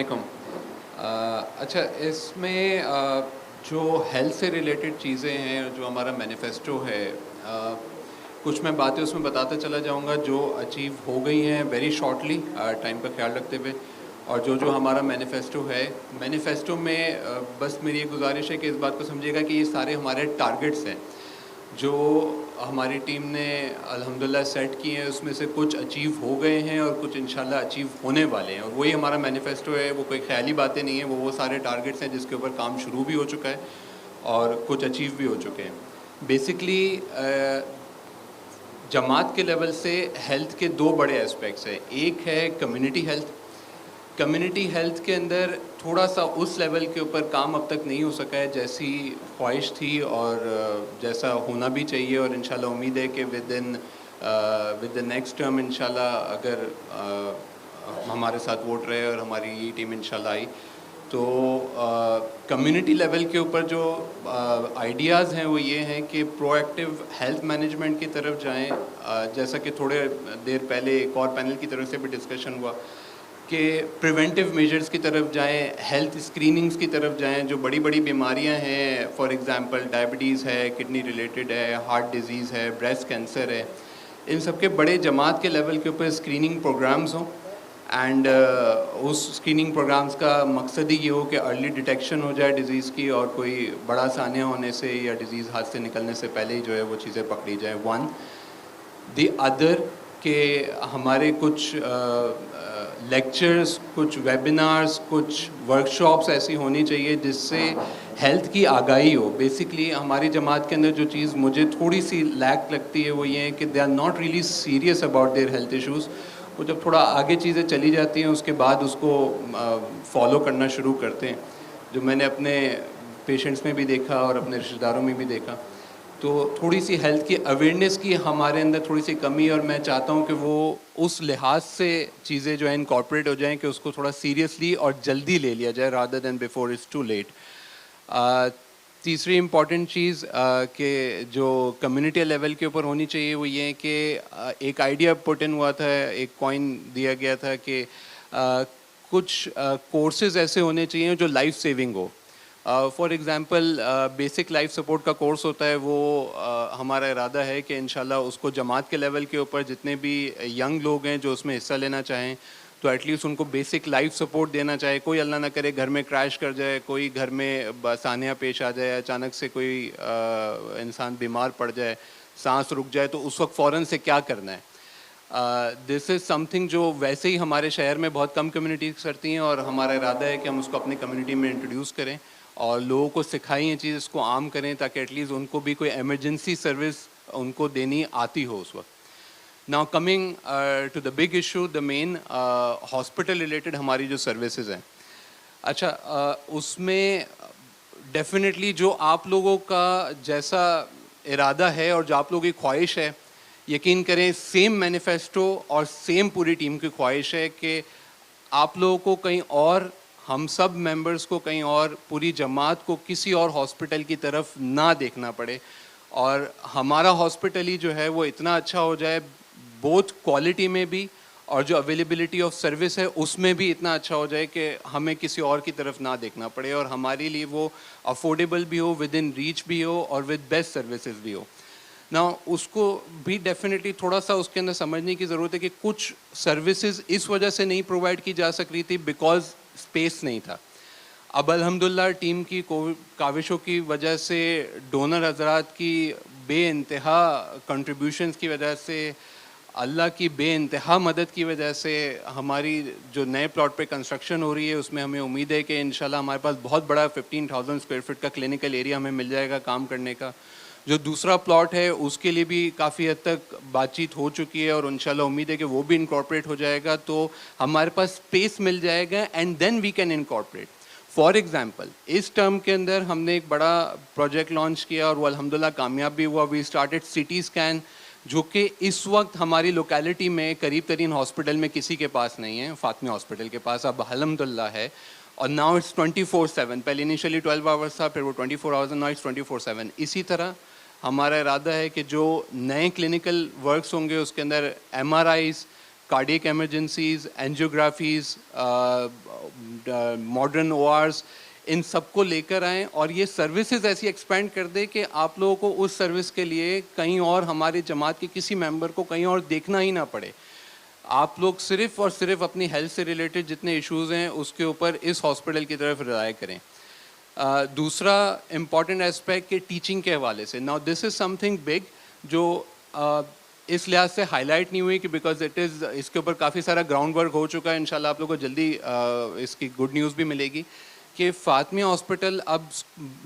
علیکم. اچھا اس میں جو ہیلتھ سے ریلیٹڈ چیزیں ہیں جو ہمارا مینیفیسٹو ہے کچھ میں باتیں اس میں بتاتا چلا جاؤں گا جو اچیو ہو گئی ہیں ویری شارٹلی ٹائم کا خیال رکھتے ہوئے, اور جو ہمارا مینیفیسٹو ہے مینیفیسٹو میں بس میری یہ گزارش ہے کہ اس بات کو سمجھیے گا کہ یہ سارے ہمارے ٹارگٹس ہیں جو ہماری ٹیم نے الحمدللہ سیٹ کی ہیں. اس میں سے کچھ اچیو ہو گئے ہیں اور کچھ انشاءاللہ اچیو ہونے والے ہیں, اور وہی ہمارا مینیفیسٹو ہے. وہ کوئی خیالی باتیں نہیں ہیں, وہ سارے ٹارگٹس ہیں جس کے اوپر کام شروع بھی ہو چکا ہے اور کچھ اچیو بھی ہو چکے ہیں. بیسکلی جماعت کے لیول سے ہیلتھ کے دو بڑے اسپیکٹس ہیں. ایک ہے کمیونٹی ہیلتھ. کمیونٹی ہیلتھ کے اندر تھوڑا سا اس لیول کے اوپر کام اب تک نہیں ہو سکا ہے جیسی خواہش تھی اور جیسا ہونا بھی چاہیے, اور انشاءاللہ امید ہے کہ ود دا نیکسٹ ٹرم انشاءاللہ اگر ہمارے ساتھ ووٹ رہے اور ہماری یہ ٹیم انشاءاللہ آئی تو کمیونٹی لیول کے اوپر جو آئیڈیاز ہیں وہ یہ ہیں کہ پرو ایکٹیو ہیلتھ مینجمنٹ کی طرف جائیں. جیسا کہ تھوڑے دیر پہلے ایک اور پینل کی طرف سے بھی ڈسکشن ہوا کہ پریونٹیو میجرز کی طرف جائیں, ہیلتھ اسکریننگز کی طرف جائیں. جو بڑی بڑی بیماریاں ہیں فار ایگزامپل ڈائبٹیز ہے, کڈنی ریلیٹڈ ہے, ہارٹ ڈیزیز ہے, بریسٹ کینسر ہے, ان سب کے بڑے جماعت کے لیول کے اوپر اسکریننگ پروگرامز ہوں. اینڈ اس اسکریننگ پروگرامز کا مقصد ہی یہ ہو کہ ارلی ڈیٹیکشن ہو جائے ڈیزیز کی, اور کوئی بڑا سانحہ ہونے سے یا ڈیزیز ہاتھ سے نکلنے سے پہلے ہی جو ہے وہ چیزیں پکڑی جائیں. ون دی ادر کہ ہمارے کچھ لیکچرز, کچھ ویبینارز, کچھ ورکشاپس ایسی ہونی چاہیے جس سے ہیلتھ کی آگاہی ہو. بیسکلی ہماری جماعت کے اندر جو چیز مجھے تھوڑی سی لیک لگتی ہے وہ یہ ہے کہ they are not really serious about their health issues. وہ جب تھوڑا آگے چیزیں چلی جاتی ہیں اس کے بعد اس کو فالو کرنا شروع کرتے ہیں, جو میں نے اپنے پیشنٹس میں بھی دیکھا اور اپنے رشتہ داروں میں بھی دیکھا. تو تھوڑی سی ہیلتھ کی اویئرنیس کی ہمارے اندر تھوڑی سی کمی, اور میں چاہتا ہوں کہ وہ اس لحاظ سے چیزیں جو ہیں انکارپوریٹ ہو جائیں کہ اس کو تھوڑا سیریسلی اور جلدی لے لیا جائے rather than before it's too late. تیسری امپورٹنٹ چیز کہ جو کمیونٹی لیول کے اوپر ہونی چاہیے وہ یہ ہے کہ ایک آئیڈیا پٹ ان ہوا تھا, ایک کوائن دیا گیا تھا کہ کچھ کورسز ایسے ہونے چاہیے جو life saving who. For example basic life support کا کورس ہوتا ہے, وہ ہمارا ارادہ ہے کہ انشاءاللہ اس کو جماعت کے لیول کے اوپر جتنے بھی ینگ لوگ ہیں جو اس میں حصہ لینا چاہیں تو ایٹ لیسٹ ان کو بیسک لائف سپورٹ دینا چاہے. کوئی اللہ نہ کرے گھر میں کریش کر جائے, کوئی گھر میں سانحہ پیش آ جائے, اچانک سے کوئی انسان بیمار پڑ جائے, سانس رک جائے, تو اس وقت فوراً سے کیا کرنا ہے. دس از سم تھنگ جو ویسے ہی ہمارے شہر میں بہت کم کمیونٹیز کرتی ہیں, اور ہمارا ارادہ ہے کہ ہم اس کو اپنی کمیونٹی میں انٹروڈیوس کریں اور لوگوں کو سکھائیں یہ چیز, اس کو عام کریں تاکہ ایٹ لیسٹ ان کو بھی کوئی ایمرجنسی سروس ان کو دینی آتی ہو اس وقت. Now coming to the big issue, the main hospital related ہماری جو سروسز ہیں. اچھا اس میں ڈیفینیٹلی جو آپ لوگوں کا جیسا ارادہ ہے اور جو آپ لوگوں کی خواہش ہے, یقین کریں سیم مینیفیسٹو اور سیم پوری ٹیم کی خواہش ہے کہ آپ لوگوں کو کہیں اور, ہم سب ممبرس کو کہیں اور, پوری جماعت کو کسی اور ہاسپٹل کی طرف نہ دیکھنا پڑے, اور ہمارا ہاسپٹل ہی جو ہے وہ اتنا اچھا ہو جائے بوتھ کوالٹی میں بھی اور جو اویلیبلٹی آف سروس ہے اس میں بھی اتنا اچھا ہو جائے کہ ہمیں کسی اور کی طرف نہ دیکھنا پڑے, اور ہمارے لیے وہ افورڈیبل بھی ہو, ود ان ریچ بھی ہو, اور ود بیسٹ سروسز بھی ہو. نا اس کو بھی ڈیفینیٹلی تھوڑا سا اس کے اندر سمجھنے کی ضرورت ہے کہ کچھ سروسز اس وجہ سے نہیں پرووائڈ کی جا سک رہی تھی بیکاز اسپیس نہیں تھا. اب الحمدللہ ٹیم کی کاوشوں کی وجہ سے, ڈونر حضرات کی بے انتہا کنٹریبیوشنز کی وجہ سے, اللہ کی بے انتہا مدد کی وجہ سے ہماری جو نئے پلاٹ پہ کنسٹرکشن ہو رہی ہے اس میں ہمیں امید ہے کہ انشاءاللہ ہمارے پاس بہت بڑا 15,000 اسکوائر فٹ کا کلینکل ایریا ہمیں مل جائے گا کام کرنے کا. جو دوسرا پلاٹ ہے اس کے لیے بھی کافی حد تک بات چیت ہو چکی ہے, اور انشاءاللہ امید ہے کہ وہ بھی انکارپوریٹ ہو جائے گا, تو ہمارے پاس اسپیس مل جائے گا and then we can incorporate. For example اس ٹرم کے اندر ہم نے ایک بڑا پروجیکٹ لانچ کیا اور وہ الحمدللہ کامیاب بھی ہوا. We started C T scan, جو کہ اس وقت ہماری لوکیلٹی میں قریب ترین ہاسپٹل میں کسی کے پاس نہیں ہے. فاطمی ہاسپٹل کے پاس اب الحمدللہ ہے, اور ناؤ اٹس 24/7. پہلے انیشلی 12 آورس تھا, پھر وہ 24 آورس, ناؤ اٹس 24/7. اسی طرح ہمارا ارادہ ہے کہ جو نئے کلینکل ورکس ہوں گے اس کے اندر M R Is, cardiac emergencies, angiographies, modern ORs, इन सब को लेकर आएँ और ये सर्विसेज ऐसी एक्सपेंड कर दे कि आप लोगों को उस सर्विस के लिए कहीं और हमारे जमात के किसी मेंबर को कहीं और देखना ही ना पड़े. आप लोग सिर्फ और सिर्फ अपनी हेल्थ से रिलेटेड जितने इश्यूज़ हैं उसके ऊपर इस हॉस्पिटल की तरफ रिलाय करें. दूसरा इम्पॉर्टेंट एस्पेक्ट कि टीचिंग के हवाले से, now this is something big जो इस लिहाज से हाईलाइट नहीं हुई कि बिकॉज इट इज़, इसके ऊपर काफ़ी सारा ग्राउंड वर्क हो चुका है. इंशाल्लाह आप लोगों को जल्दी इसकी गुड न्यूज़ भी मिलेगी कि फातिमा हॉस्पिटल अब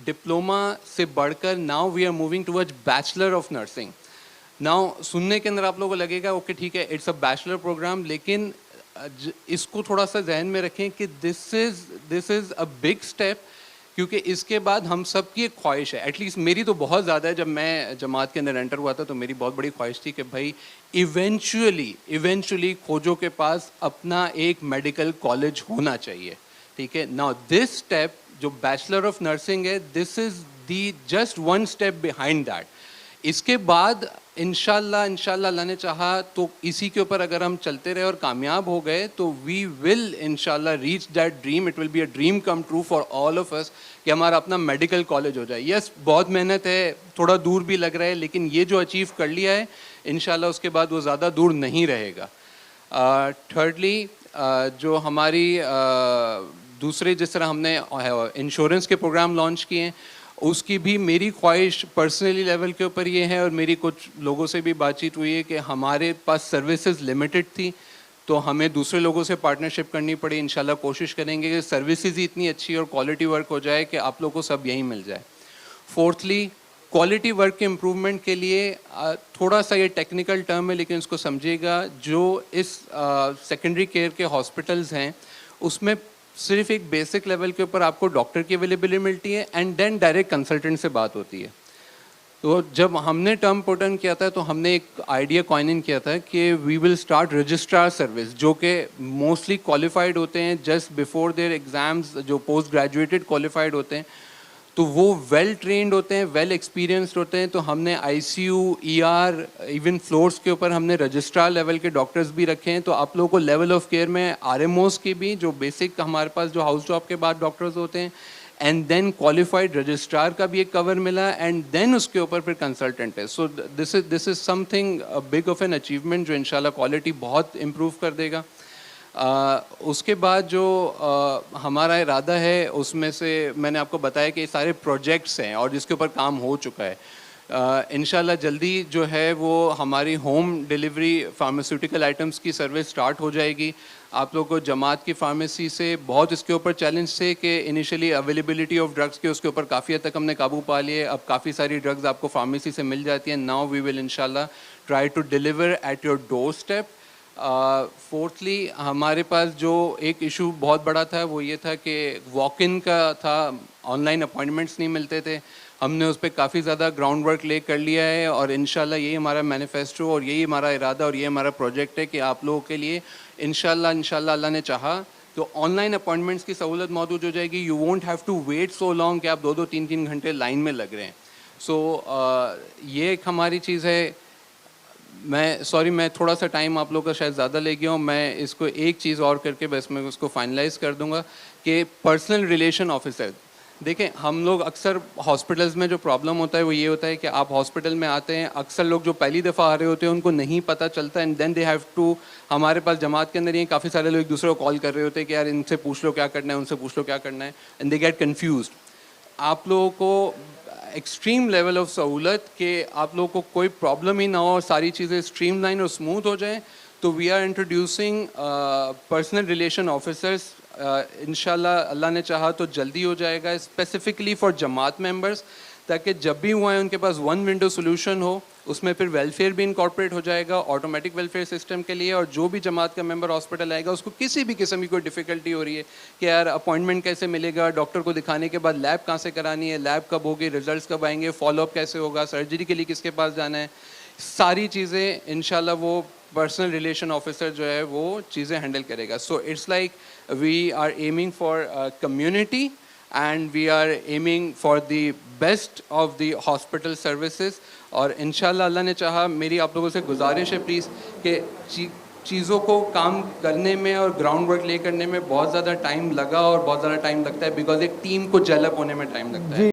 डिप्लोमा से बढ़कर now we are moving towards bachelor of nursing. Now सुनने के अंदर आप लोगों को लगेगा ओके ठीक है इट्स अ बैचलर प्रोग्राम, लेकिन इसको थोड़ा सा जहन में रखें कि this is a big step, क्योंकि इसके बाद हम सब की एक ख्वाहिश है, एटलीस्ट मेरी तो बहुत ज़्यादा है. जब मैं जमात के अंदर एंटर हुआ था तो मेरी बहुत बड़ी ख्वाहिश थी कि भाई इवेंचुअली खोजो के पास अपना एक मेडिकल कॉलेज होना चाहिए. ठीक है, नाउ दिस स्टेप जो बैचलर ऑफ नर्सिंग है, this is the just one step behind that. इसके बाद इंशाल्लाह अल्लाह ने चाहा तो इसी के ऊपर अगर हम चलते रहे और कामयाब हो गए तो वी विल इंशाल्लाह reach that dream. It will be a dream come true for all of us कि हमारा अपना मेडिकल कॉलेज हो जाए. यस, बहुत मेहनत है, थोड़ा दूर भी लग रहा है, लेकिन ये जो अचीव कर लिया है इंशाल्लाह उसके बाद वो ज़्यादा दूर नहीं रहेगा. थर्डली जो हमारी दूसरे जिस तरह हमने इंश्योरेंस के प्रोग्राम लॉन्च किए हैं, उसकी भी मेरी ख्वाहिश पर्सनली लेवल के ऊपर ये है और मेरी कुछ लोगों से भी बातचीत हुई है कि हमारे पास सर्विसेज लिमिटेड थी तो हमें दूसरे लोगों से पार्टनरशिप करनी पड़ी. इंशाल्लाह कोशिश करेंगे कि सर्विसेज ही इतनी अच्छी और क्वालिटी वर्क हो जाए कि आप लोगों को सब यहीं मिल जाए. फोर्थली, क्वालिटी वर्क के इम्प्रूवमेंट के लिए थोड़ा सा ये टेक्निकल टर्म है लेकिन इसको समझिएगा, जो इस सेकेंडरी केयर के हॉस्पिटल्स हैं उसमें सिर्फ एक बेसिक लेवल के ऊपर आपको डॉक्टर की अवेलेबिलिटी मिलती है एंड देन डायरेक्ट कंसल्टेंट से बात होती है. तो जब हमने टर्म पुटन किया था तो हमने एक आइडिया कॉइन इन किया था कि we will start registrar service, जो कि मोस्टली क्वालिफाइड होते हैं जस्ट बिफोर देयर एग्ज़ाम्स, जो पोस्ट ग्रेजुएटेड क्वालिफाइड होते हैं तो वो वेल ट्रेंड होते हैं, वेल एक्सपीरियंस्ड होते हैं. तो हमने ICU, ER, इवन फ्लोर्स के ऊपर हमने रजिस्ट्रार लेवल के डॉक्टर्स भी रखे हैं. तो आप लोगों को लेवल ऑफ केयर में RMOs की भी, जो बेसिक हमारे पास जो हाउस जॉब के बाद डॉक्टर्स होते हैं, एंड देन क्वालिफाइड रजिस्ट्रार का भी एक कवर मिला एंड देन उसके ऊपर फिर कंसल्टेंट है. So this is something big of an achievement जो इंशाल्लाह क्वालिटी बहुत इम्प्रूव कर देगा. उसके बाद जो हमारा इरादा है उसमें से मैंने आपको बताया कि सारे प्रोजेक्ट्स हैं और जिसके ऊपर काम हो चुका है. इंशाल्लाह जल्दी जो है वो हमारी होम डिलीवरी फार्मास्यूटिकल आइटम्स की सर्विस स्टार्ट हो जाएगी. आप लोगों को जमात की फार्मेसी से बहुत इसके ऊपर चैलेंज थे कि इनिशियली अवेलेबिलिटी ऑफ ड्रग्स के उसके ऊपर काफ़ी हद तक हमने काबू पा लिए. अब काफ़ी सारी ड्रग्स आपको फार्मेसी से मिल जाती हैं. नाउ वी विल इंशाल्लाह try to deliver at your doorstep. Fourthly, हमारे पास जो एक इशू बहुत बड़ा था वो ये था कि वॉक इन का था, ऑनलाइन अपॉइंटमेंट्स नहीं मिलते थे. हमने उस पर काफ़ी ज़्यादा ग्राउंड वर्क ले कर लिया है और इंशाल्लाह यही हमारा मैनिफेस्टो और यही हमारा इरादा और ये हमारा प्रोजेक्ट है कि आप लोगों के लिए इंशाल्लाह अल्लाह ने चाहा तो ऑनलाइन अपॉइंटमेंट्स की सहूलत मौजूद हो जाएगी. You won't have to wait so long कि आप 2-2, 3-3 घंटे लाइन में लग रहे हैं. सो ये एक हमारी चीज़ है. मैं थोड़ा सा टाइम आप लोगों का शायद ज़्यादा ले गया हूँ. मैं इसको एक चीज़ और करके बस मैं उसको फाइनलाइज़ कर दूंगा कि पर्सनल रिलेशन ऑफिसर. देखें, हम लोग अक्सर हॉस्पिटल्स में जो प्रॉब्लम होता है वो ये होता है कि आप हॉस्पिटल में आते हैं, अक्सर लोग जो पहली दफ़ा आ रहे होते हैं उनको नहीं पता चलता and then they have to, हमारे पास जमात के अंदर ये काफ़ी सारे लोग एक दूसरे को कॉल कर रहे होते हैं कि यार इनसे पूछ लो क्या करना है, उनसे पूछ लो क्या करना है, एंड दे गेट कन्फ्यूज्ड. आप लोगों को एक्सट्रीम लेवल ऑफ सहूलत कि आप लोगों को कोई प्रॉब्लम ही ना हो और सारी चीज़ें स्ट्रीमलाइन और स्मूथ हो जाएं, तो we are introducing personal relation officers. इंशाल्लाह अल्लाह ने चाहा तो जल्दी हो जाएगा, स्पेसिफिकली फॉर जमात मेंबर्स, ताकि जब भी हुआ है उनके पास वन विंडो सोल्यूशन हो. उसमें फिर वेलफेयर भी इनकॉर्पोरेट हो जाएगा ऑटोमेटिक वेलफेयर सिस्टम के लिए. और जो भी जमात का मेंबर हॉस्पिटल आएगा उसको किसी भी किस्म की कोई डिफ़िकल्टी हो रही है कि यार अपॉइंटमेंट कैसे मिलेगा, डॉक्टर को दिखाने के बाद लैब कहाँ से करानी है, लैब कब होगी, रिजल्ट्स कब आएंगे, फॉलोअप कैसे होगा, सर्जरी के लिए किसके पास जाना है, सारी चीज़ें इंशाल्लाह वो पर्सनल रिलेशन ऑफिसर जो है वो चीज़ें हैंडल करेगा. So it's like we are aiming for community and we are aiming for the best of the hospital services. और इंशाल्लाह अल्लाह ने चाहा, मेरी आप लोगों से गुजारिश है प्लीज़ कि چیزوں کو کام کرنے میں اور گراؤنڈ ورک لے کرنے میں بہت زیادہ ٹائم لگا اور بہت زیادہ ٹائم لگتا ہے بیکاز ایک ٹیم کو جیل اپ ہونے میں ٹائم لگتا ہے.